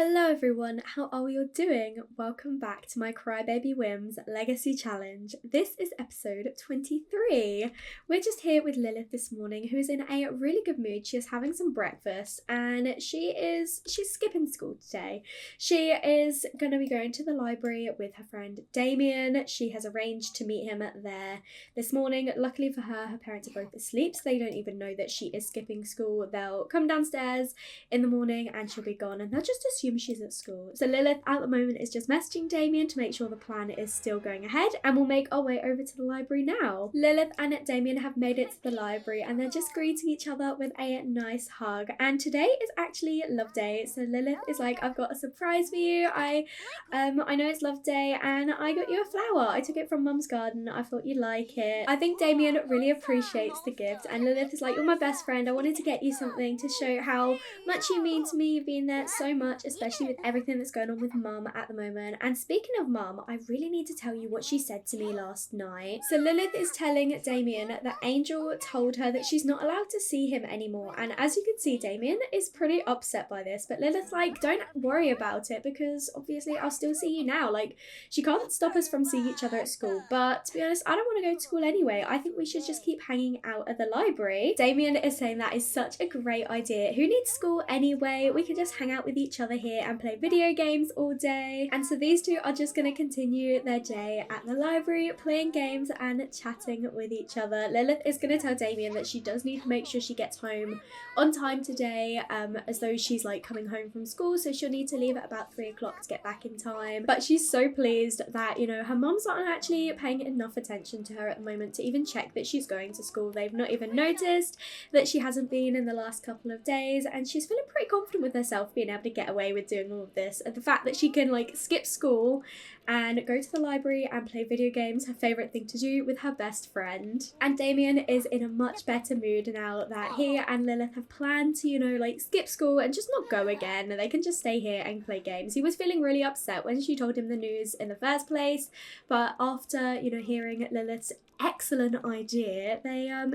Hello everyone, how are we all doing? Welcome back to my Crybaby Whims Legacy Challenge. This is episode 23. We're just here with Lilith this morning, who is in a really good mood. She is having some breakfast and she's skipping school today. She is going to be going to the library with her friend Damien. She has arranged to meet him there this morning. Luckily for her, her parents are both asleep, so they don't even know that she is skipping school. They'll come downstairs in the morning and she'll be gone, and they'll just assume she's at school. So Lilith at the moment is just messaging Damien to make sure the plan is still going ahead, and we'll make our way over to the library now. Lilith and Damien have made it to the library and they're just greeting each other with a nice hug, and today is actually Love Day. So Lilith is like, I've got a surprise for you. I know it's Love Day and I got you a flower. I took it from Mum's garden. I thought you'd like it. I think Damien really appreciates the gift, and Lilith is like, you're my best friend. I wanted to get you something to show how much you mean to me. You've been there so much, especially with everything that's going on with Mum at the moment. And speaking of Mum, I really need to tell you what she said to me last night. So Lilith is telling Damien that Angel told her that she's not allowed to see him anymore, and as you can see, Damien is pretty upset by this, but Lilith's like, don't worry about it because obviously I'll still see you now. Like, she can't stop us from seeing each other at school, but to be honest, I don't want to go to school anyway. I think we should just keep hanging out at the library. Damien is saying that is such a great idea. Who needs school anyway? We can just hang out with each other here and play video games all day. And so these two are just going to continue their day at the library, playing games and chatting with each other. Lilith is going to tell Damien that she does need to make sure she gets home on time today, as though she's like coming home from school, so she'll need to leave at about 3 o'clock to get back in time. But she's so pleased that, you know, her mum's not actually paying enough attention to her at the moment to even check that she's going to school. They've not even noticed that she hasn't been in the last couple of days, and she's feeling pretty confident with herself being able to get away with doing all of this. And the fact that she can like skip school and go to the library and play video games, her favourite thing to do with her best friend. And Damien is in a much better mood now that he and Lilith have planned to, you know, like skip school and just not go again, and they can just stay here and play games. He was feeling really upset when she told him the news in the first place, but after, you know, hearing Lilith's excellent idea,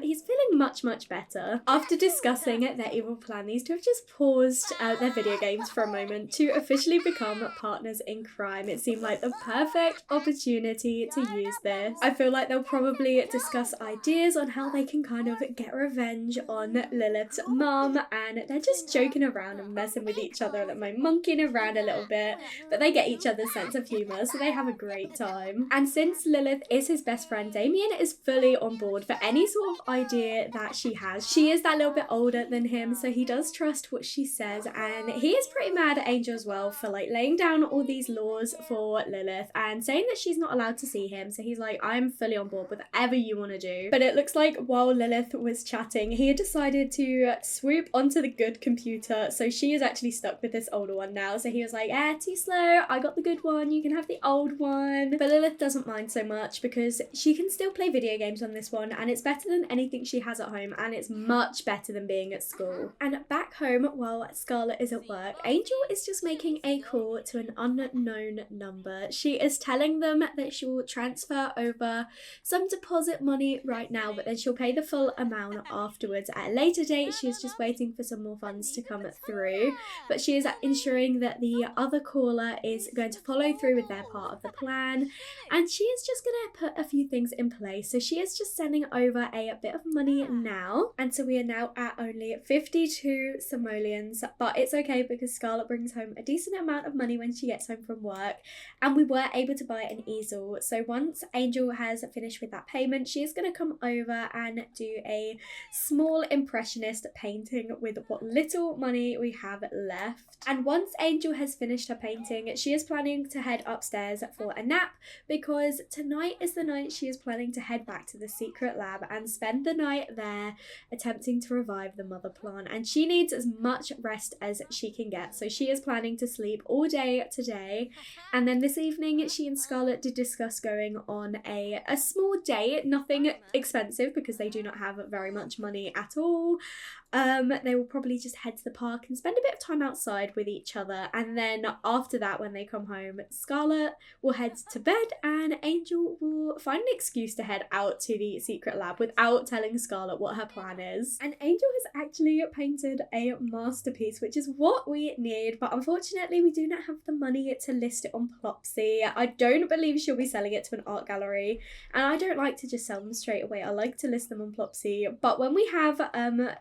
he's feeling much better. After discussing their evil plan, these two have just paused their video games for a moment to officially become partners in crime. It seemed like the perfect opportunity to use this. I feel like they'll probably discuss ideas on how they can kind of get revenge on Lilith's mum, and they're just joking around and messing with each other at the moment, monkeying around a little bit, but they get each other's sense of humour, so they have a great time. And since Lilith is his best friend, Damien is fully on board for any sort of idea that she has. She is that little bit older than him, so he does trust what she says, and he is pretty mad at Angel as well for like laying down all these laws for Lilith and saying that she's not allowed to see him. So he's like, I'm fully on board with whatever you want to do. But it looks like while Lilith was chatting, he had decided to swoop onto the good computer, so she is actually stuck with this older one now. So he was like, too slow, I got the good one, you can have the old one. But Lilith doesn't mind so much because she can still play video games on this one, and it's better than anything she has at home, and it's much better than being at school. And back home, while Scarlett is at work, Angel is just making a call to an unknown number. She is telling them that she will transfer over some deposit money right now, but then she'll pay the full amount afterwards at a later date. She's just waiting for some more funds to come through, but she is ensuring that the other caller is going to follow through with their part of the plan, and she is just going to put a few things in place. So she is just sending over a bit of money now, and so we are now at only 52 simoleons, but it's okay because Scarlett brings home a decent amount of money when she gets home from work, and we were able to buy an easel. So once Angel has finished with that payment, she is going to come over and do a small impressionist painting with what little money we have left. And once Angel has finished her painting, she is planning to head upstairs for a nap, because tonight is the night she is planning to head back to the secret lab and spend the night there attempting to revive the mother plant, and she needs as much rest as she can get. So she is planning to sleep all day today, and then this evening she and Scarlett did discuss going on a small date, nothing expensive because they do not have very much money at all, They will probably just head to the park and spend a bit of time outside with each other. And then after that, when they come home, Scarlett will head to bed and Angel will find an excuse to head out to the secret lab without telling Scarlett what her plan is. And Angel has actually painted a masterpiece, which is what we need, but unfortunately we do not have the money to list it on Plopsy. I don't believe she'll be selling it to an art gallery, and I don't like to just sell them straight away. I like to list them on Plopsy, but when we have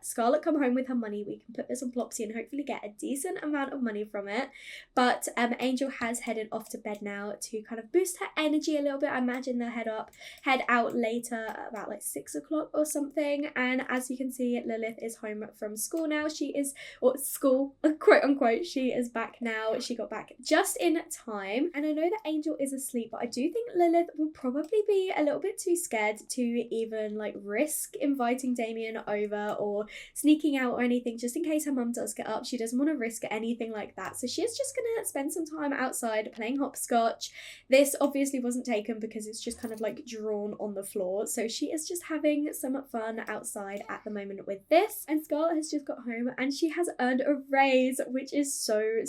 Scarlett come home with her money, we can put this on Plopsy and hopefully get a decent amount of money from it. But Angel has headed off to bed now to kind of boost her energy a little bit. I imagine they'll head out later about like 6 o'clock or something. And as you can see, Lilith is home from school now. She is, or school, quote unquote, she is back now. She got back just in time. And I know that Angel is asleep, but I do think Lilith will probably be a little bit too scared to even like risk inviting Damien over or sneaking out or anything, just in case her mum does get up. She doesn't want to risk anything like that. So she is just gonna spend some time outside playing hopscotch. This obviously wasn't taken because it's just kind of like drawn on the floor. So she is just having some fun outside at the moment with this. And Scarlett has just got home and she has earned a raise, which is so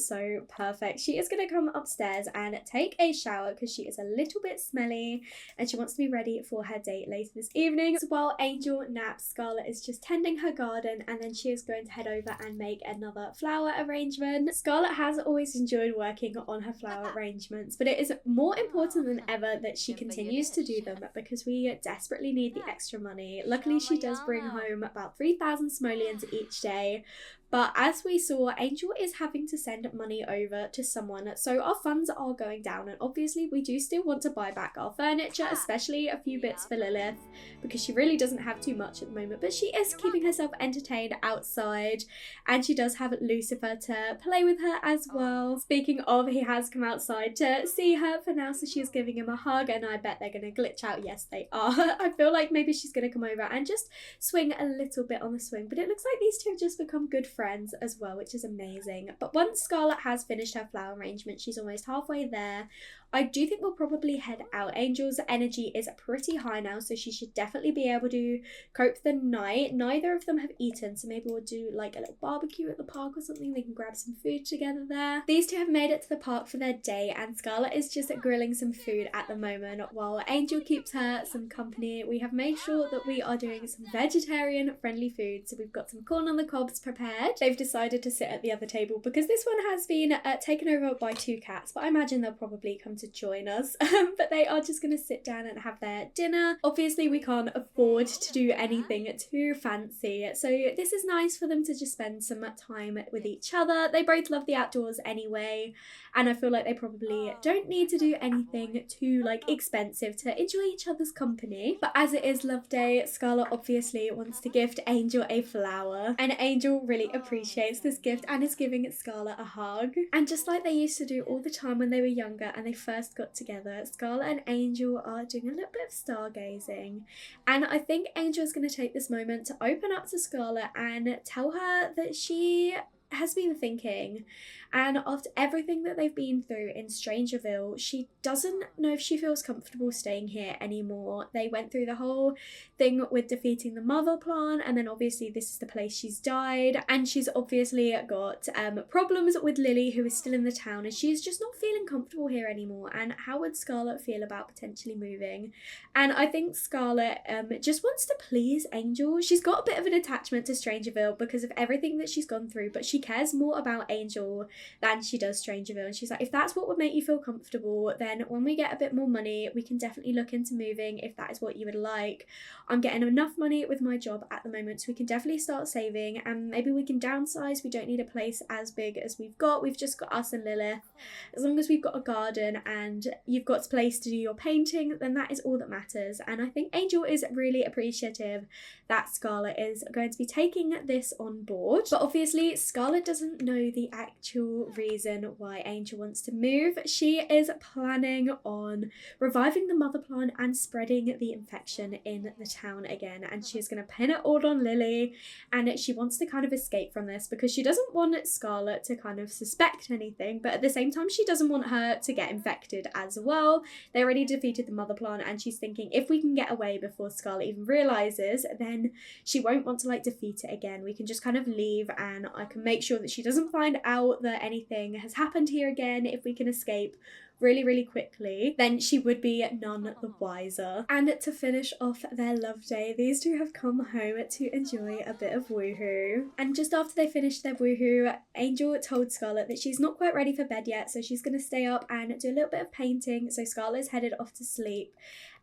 perfect. She is gonna come upstairs and take a shower because she is a little bit smelly and she wants to be ready for her date later this evening. So while Angel naps, Scarlett is just tending her garden, and then she is going to head over and make another flower arrangement. Scarlett has always enjoyed working on her flower arrangements, but it is more important than ever that she continues to do them because we desperately need the extra money. Luckily, she does bring home about 3,000 simoleons each day. But as we saw, Angel is having to send money over to someone, so our funds are going down, and obviously we do still want to buy back our furniture, especially a few bits for Lilith, because she really doesn't have too much at the moment, but she is keeping herself entertained outside, and she does have Lucifer to play with her as well. Speaking of, he has come outside to see her for now, so she's giving him a hug, and I bet they're going to glitch out. Yes, they are. I feel like maybe she's going to come over and just swing a little bit on the swing, but it looks like these two have just become good friends as well, which is amazing. But once Scarlett has finished her flower arrangement, she's almost halfway there. I do think we'll probably head out. Angel's energy is pretty high now, so she should definitely be able to cope the night. Neither of them have eaten, so maybe we'll do like a little barbecue at the park or something. They can grab some food together there. These two have made it to the park for their day, and Scarlett is just grilling some food at the moment while Angel keeps her some company. We have made sure that we are doing some vegetarian friendly food, so we've got some corn on the cobs prepared. They've decided to sit at the other table because this one has been taken over by 2 cats, but I imagine they'll probably come to join us. But they are just going to sit down and have their dinner. Obviously we can't afford to do anything too fancy, so this is nice for them to just spend some time with each other. They both love the outdoors anyway, and I feel like they probably don't need to do anything too like expensive to enjoy each other's company. But as it is love day, Scarlett obviously wants to gift Angel a flower, and Angel really appreciates this gift and is giving Scarlett a hug. And just like they used to do all the time when they were younger and they first got together, Scarlett and Angel are doing a little bit of stargazing. And I think Angel is going to take this moment to open up to Scarlett and tell her that she has been thinking, and after everything that they've been through in Strangerville, she doesn't know if she feels comfortable staying here anymore. They went through the whole thing with defeating the mother plan, and then obviously this is the place she's died, and she's obviously got problems with Lillie, who is still in the town, and she's just not feeling comfortable here anymore. And how would Scarlett feel about potentially moving? And I think Scarlett just wants to please Angel. She's got a bit of an attachment to Strangerville because of everything that she's gone through, but she cares more about Angel than she does Strangerville. And she's like, if that's what would make you feel comfortable, then when we get a bit more money, we can definitely look into moving if that is what you would like. I'm getting enough money with my job at the moment, so we can definitely start saving, and maybe we can downsize. We don't need a place as big as we've got. We've just got us and Lilith. As long as we've got a garden and you've got a place to do your painting, then that is all that matters. And I think Angel is really appreciative that Scarlett is going to be taking this on board. But obviously Scarlett Scarlett doesn't know the actual reason why Angel wants to move. She is planning on reviving the mother plant and spreading the infection in the town again, and she's going to pin it all on Lillie, and she wants to kind of escape from this because she doesn't want Scarlett to kind of suspect anything, but at the same time she doesn't want her to get infected as well. They already defeated the mother plant, and she's thinking if we can get away before Scarlett even realizes, then she won't want to like defeat it again. We can just kind of leave, and I can make sure that she doesn't find out that anything has happened here again. If we can escape really quickly, then she would be none the wiser. And to finish off their love day, these two have come home to enjoy a bit of woohoo. And just after they finished their woohoo, Angel told Scarlett that she's not quite ready for bed yet, so she's going to stay up and do a little bit of painting. So Scarlett's headed off to sleep,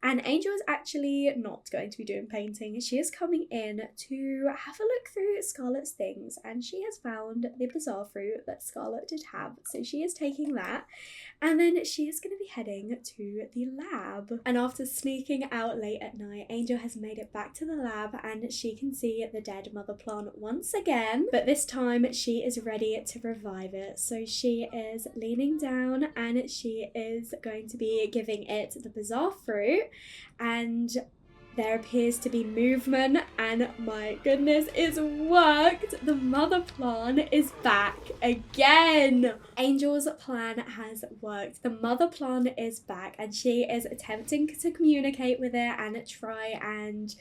and Angel is actually not going to be doing painting. She is coming in to have a look through Scarlett's things, and she has found the bizarre fruit that Scarlett did have. So she is taking that, and then she is going to be heading to the lab. And after sneaking out late at night, Angel has made it back to the lab, and she can see the dead mother plant once again, but this time she is ready to revive it. So she is leaning down, and she is going to be giving it the bizarre fruit, and there appears to be movement, and my goodness, it's worked! The mother plant is back again! Angel's plan has worked. The mother plant is back, and she is attempting to communicate with it and try and,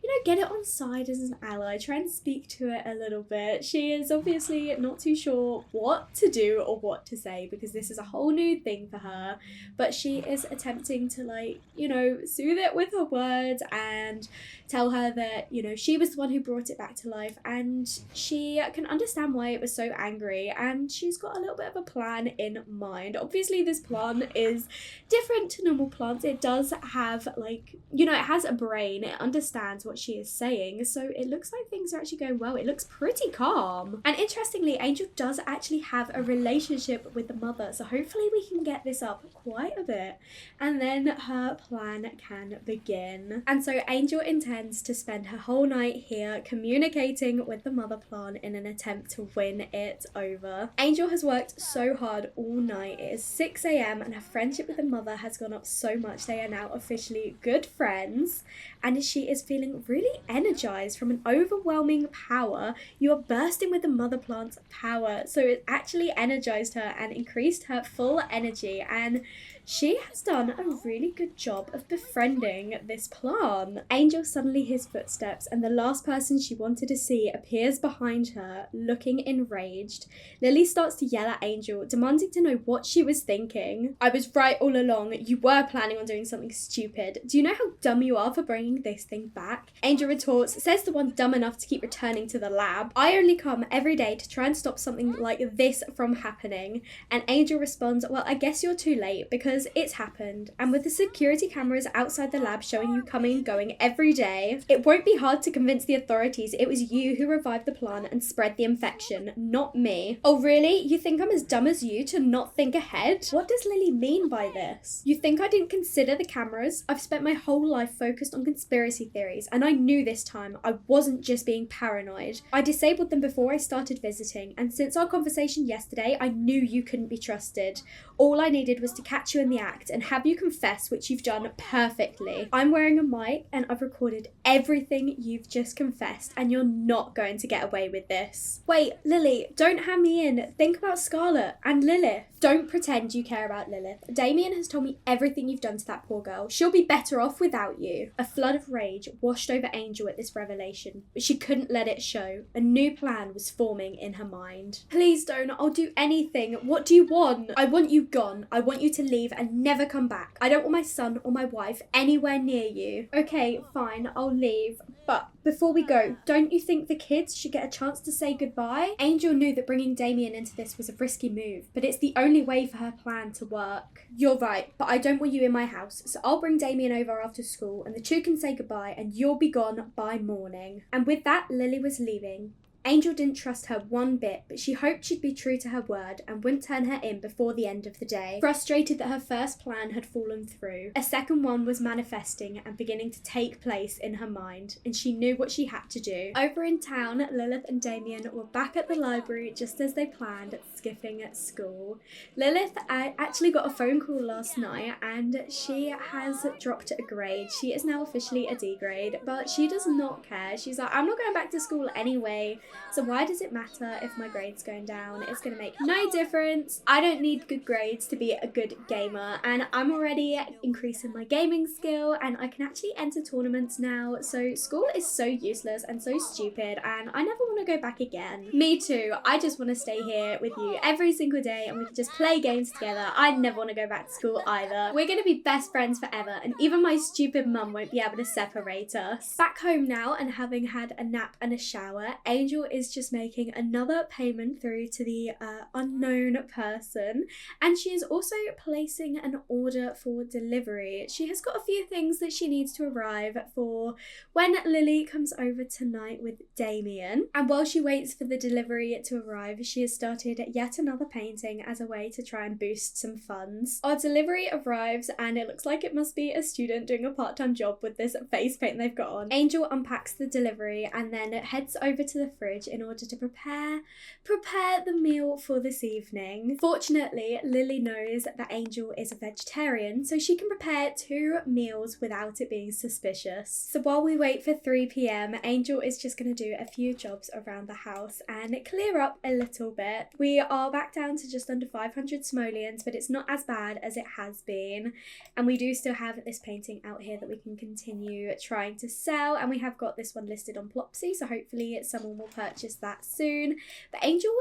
you know, get it on side as an ally, try and speak to it a little bit. She is obviously not too sure what to do or what to say because this is a whole new thing for her, but she is attempting to, like, you know, soothe it with her words and tell her that, you know, she was the one who brought it back to life, and she can understand why it was so angry, and she's got a little bit of a plan in mind. Obviously this plant is different to normal plants. It does have, like, you know, it has a brain, it understands what she is saying, so it looks like things are actually going well. It looks pretty calm. And interestingly, Angel does actually have a relationship with the mother, so hopefully we can get this up quite a bit, and then her plan can begin. And so Angel intends to spend her whole night here communicating with the mother plant in an attempt to win it over. Angel has worked so hard all night. It is 6 a.m. and her friendship with the mother has gone up so much. They are now officially good friends, and she is feeling really energized from an overwhelming power. You are bursting with the mother plant's power, so it actually energized her and increased her full energy, and she has done a really good job of befriending this plant. Angel suddenly hears footsteps, and the last person she wanted to see appears behind her, looking enraged. Lillie starts to yell at Angel, demanding to know what she was thinking. I was right all along. You were planning on doing something stupid. Do you know how dumb you are for bringing this thing back? Angel retorts, says the one dumb enough to keep returning to the lab. I only come every day to try and stop something like this from happening. And Angel responds, well, I guess you're too late because it's happened, and with the security cameras outside the lab showing you coming and going every day, it won't be hard to convince the authorities it was you who revived the plant and spread the infection, not me. Oh really? You think I'm as dumb as you to not think ahead? What does Lillie mean by this? You think I didn't consider the cameras? I've spent my whole life focused on conspiracy theories, and I knew this time I wasn't just being paranoid. I disabled them before I started visiting, and since our conversation yesterday, I knew you couldn't be trusted. All I needed was to catch you in the act and have you confess, which you've done perfectly. I'm wearing a mic and I've recorded everything you've just confessed, and you're not going to get away with this. Wait, Lillie, don't hand me in. Think about Scarlett and Lilith. Don't pretend you care about Lilith. Damien has told me everything you've done to that poor girl. She'll be better off without you. A flood of rage washed over Angel at this revelation, but she couldn't let it show. A new plan was forming in her mind. Please don't. I'll do anything. What do you want? I want you gone. I want you to leave and never come back. I don't want my son or my wife anywhere near you. Okay, fine, I'll leave. But before we go, don't you think the kids should get a chance to say goodbye? Angel knew that bringing Damien into this was a risky move, but it's the only way for her plan to work. You're right, but I don't want you in my house, so I'll bring Damien over after school and the two can say goodbye and you'll be gone by morning. And with that, Lillie was leaving. Angel didn't trust her one bit, but she hoped she'd be true to her word and wouldn't turn her in before the end of the day. Frustrated that her first plan had fallen through, a second one was manifesting and beginning to take place in her mind, and she knew what she had to do. Over in town, Lilith and Damien were back at the library just as they planned, skipping at school. Lilith actually got a phone call last night and she has dropped a grade. She is now officially a D grade, but she does not care. She's like, I'm not going back to school anyway. So why does it matter if my grade's going down? It's going to make no difference. I don't need good grades to be a good gamer, and I'm already increasing my gaming skill and I can actually enter tournaments now. So school is so useless and so stupid and I never want to go back again. Me too. I just want to stay here with you every single day and we can just play games together. I never want to go back to school either. We're going to be best friends forever and even my stupid mum won't be able to separate us. Back home now and having had a nap and a shower, Angel is just making another payment through to the unknown person, and she is also placing an order for delivery. She has got a few things that she needs to arrive for when Lillie comes over tonight with Damien, and while she waits for the delivery to arrive, she has started yet another painting as a way to try and boost some funds. Our delivery arrives and it looks like it must be a student doing a part-time job with this face paint they've got on. Angel unpacks the delivery and then heads over to the fridge in order to prepare the meal for this evening. Fortunately, Lillie knows that Angel is a vegetarian, so she can prepare 2 meals without it being suspicious. So while we wait for 3 p.m, Angel is just going to do a few jobs around the house and clear up a little bit. We are back down to just under 500 simoleons, but it's not as bad as it has been. And we do still have this painting out here that we can continue trying to sell, and we have got this one listed on Plopsy, so hopefully someone will purchase that soon. But Angel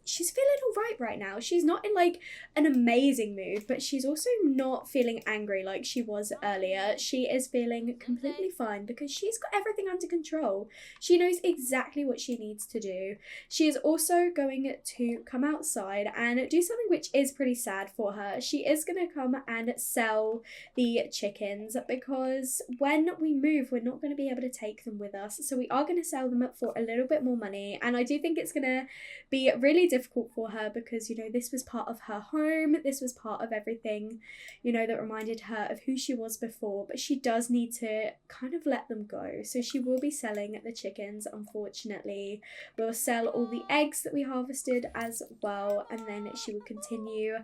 she's feeling alright now. She's not in like an amazing mood, but she's also not feeling angry like she was earlier. She is feeling completely fine because she's got everything under control. She knows exactly what she needs to do. She is also going to come outside and do something which is pretty sad for her. She is going to come and sell the chickens because when we move, we're not going to be able to take them with us. So we are going to sell them for a little bit more money. And I do think it's going to be really difficult for her because, you know, this was part of her home. This was part of everything, you know, that reminded her of who she was before. But she does need to kind of let them go. So she will be selling the chickens, unfortunately. We'll sell all the eggs that we harvested as well. And then she will continue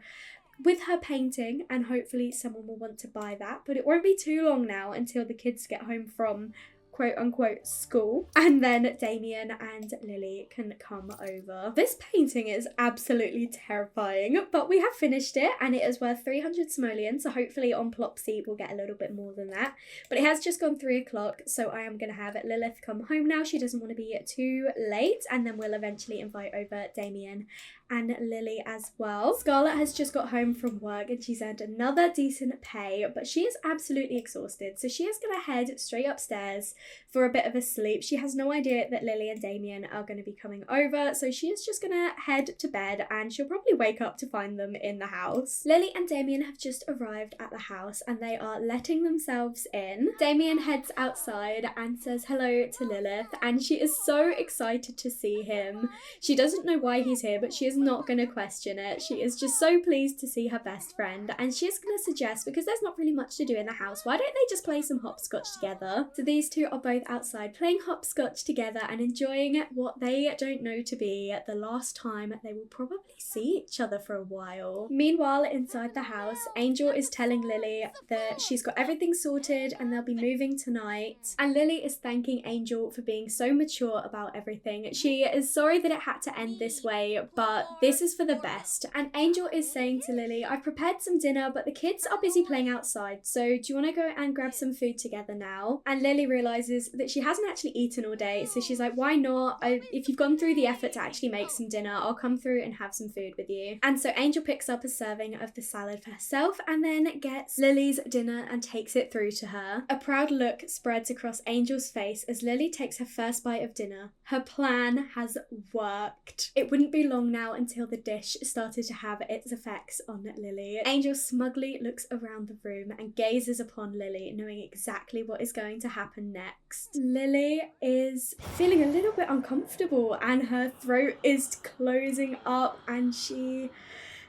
with her painting and hopefully someone will want to buy that. But it won't be too long now until the kids get home from quote-unquote school, and then Damien and Lillie can come over. This painting is absolutely terrifying, but we have finished it and it is worth 300 simoleons, so hopefully on Plopsy we'll get a little bit more than that. But it has just gone 3 o'clock, so I am going to have Lilith come home now. She doesn't want to be too late, and then we'll eventually invite over Damien and Lillie as well. Scarlett has just got home from work and she's earned another decent pay, but she is absolutely exhausted, so she is going to head straight upstairs for a bit of a sleep. She has no idea that Lillie and Damien are going to be coming over, so she is just going to head to bed and she'll probably wake up to find them in the house. Lillie and Damien have just arrived at the house and they are letting themselves in. Damien heads outside and says hello to Lilith and she is so excited to see him. She doesn't know why he's here, but she is not going to question it. She is just so pleased to see her best friend, and she's going to suggest, because there's not really much to do in the house, why don't they just play some hopscotch together? So these two are both outside playing hopscotch together and enjoying what they don't know to be the last time they will probably see each other for a while. Meanwhile, inside the house, Angel is telling Lillie that she's got everything sorted and they'll be moving tonight, and Lillie is thanking Angel for being so mature about everything. She is sorry that it had to end this way, but this is for the best. And Angel is saying to Lillie, I've prepared some dinner, but the kids are busy playing outside, so do you want to go and grab some food together now? And Lillie realises that she hasn't actually eaten all day, so she's like, why not? If you've gone through the effort to actually make some dinner, I'll come through and have some food with you. And so Angel picks up a serving of the salad for herself and then gets Lillie's dinner and takes it through to her. A proud look spreads across Angel's face as Lillie takes her first bite of dinner. Her plan has worked. It wouldn't be long now until the dish started to have its effects on Lillie. Angel smugly looks around the room and gazes upon Lillie, knowing exactly what is going to happen next. next. Lillie is feeling a little bit uncomfortable and her throat is closing up and she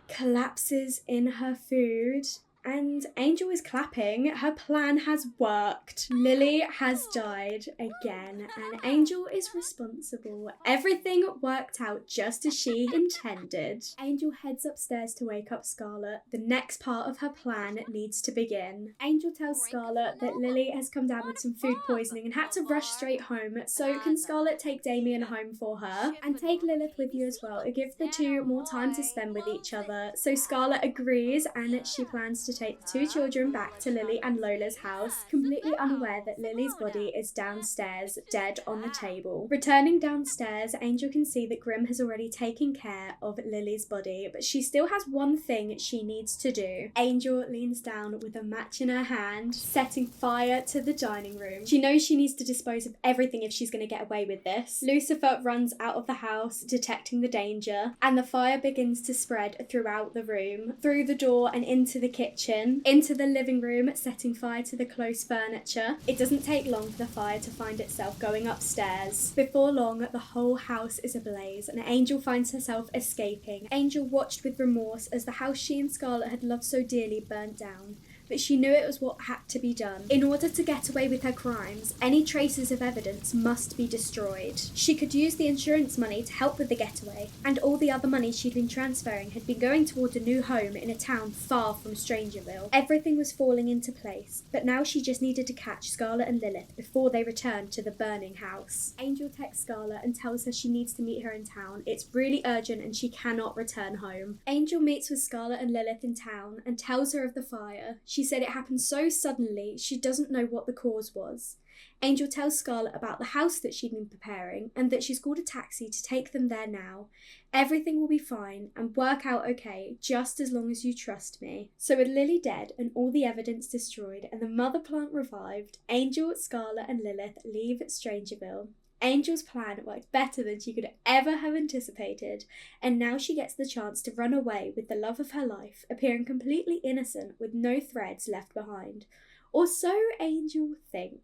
collapses in her food. And Angel is clapping. Her plan has worked. Lillie has died again, and Angel is responsible. Everything worked out just as she intended. Angel heads upstairs to wake up Scarlett. The next part of her plan needs to begin. Angel tells Scarlett that Lillie has come down with some food poisoning and had to rush straight home, so can Scarlett take Damien home for her? And take Lilith with you as well. It gives the two more time to spend with each other. So Scarlett agrees, and she plans to take the two children back to Lillie and Lola's house, completely unaware that Lily's body is downstairs, dead on the table. Returning downstairs, Angel can see that Grim has already taken care of Lily's body, but she still has one thing she needs to do. Angel leans down with a match in her hand, setting fire to the dining room. She knows she needs to dispose of everything if she's going to get away with this. Lucifer runs out of the house, detecting the danger, and the fire begins to spread throughout the room, through the door and into the kitchen, into the living room, setting fire to the close furniture. It doesn't take long for the fire to find itself going upstairs. Before long, the whole house is ablaze and Angel finds herself escaping. Angel watched with remorse as the house she and Scarlett had loved so dearly burnt down. But she knew it was what had to be done. In order to get away with her crimes, any traces of evidence must be destroyed. She could use the insurance money to help with the getaway, and all the other money she'd been transferring had been going toward a new home in a town far from Strangerville. Everything was falling into place, but now she just needed to catch Scarlett and Lilith before they returned to the burning house. Angel texts Scarlett and tells her she needs to meet her in town. It's really urgent and she cannot return home. Angel meets with Scarlett and Lilith in town and tells her of the fire. She said it happened so suddenly, she doesn't know what the cause was. Angel tells Scarlett about the house that she'd been preparing and that she's called a taxi to take them there now. Everything will be fine and work out okay, just as long as you trust me. So with Lillie dead and all the evidence destroyed and the mother plant revived, Angel, Scarlett and Lilith leave Strangerville. Angel's plan worked better than she could ever have anticipated, and now she gets the chance to run away with the love of her life, appearing completely innocent with no threads left behind. Or so Angel thinks.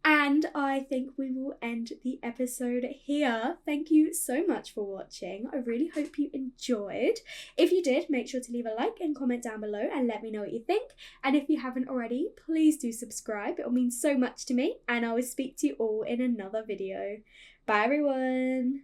And I think we will end the episode here. Thank you so much for watching. I really hope you enjoyed. If you did, make sure to leave a like and comment down below and let me know what you think. And if you haven't already, please do subscribe. It will mean so much to me. And I will speak to you all in another video. Bye everyone.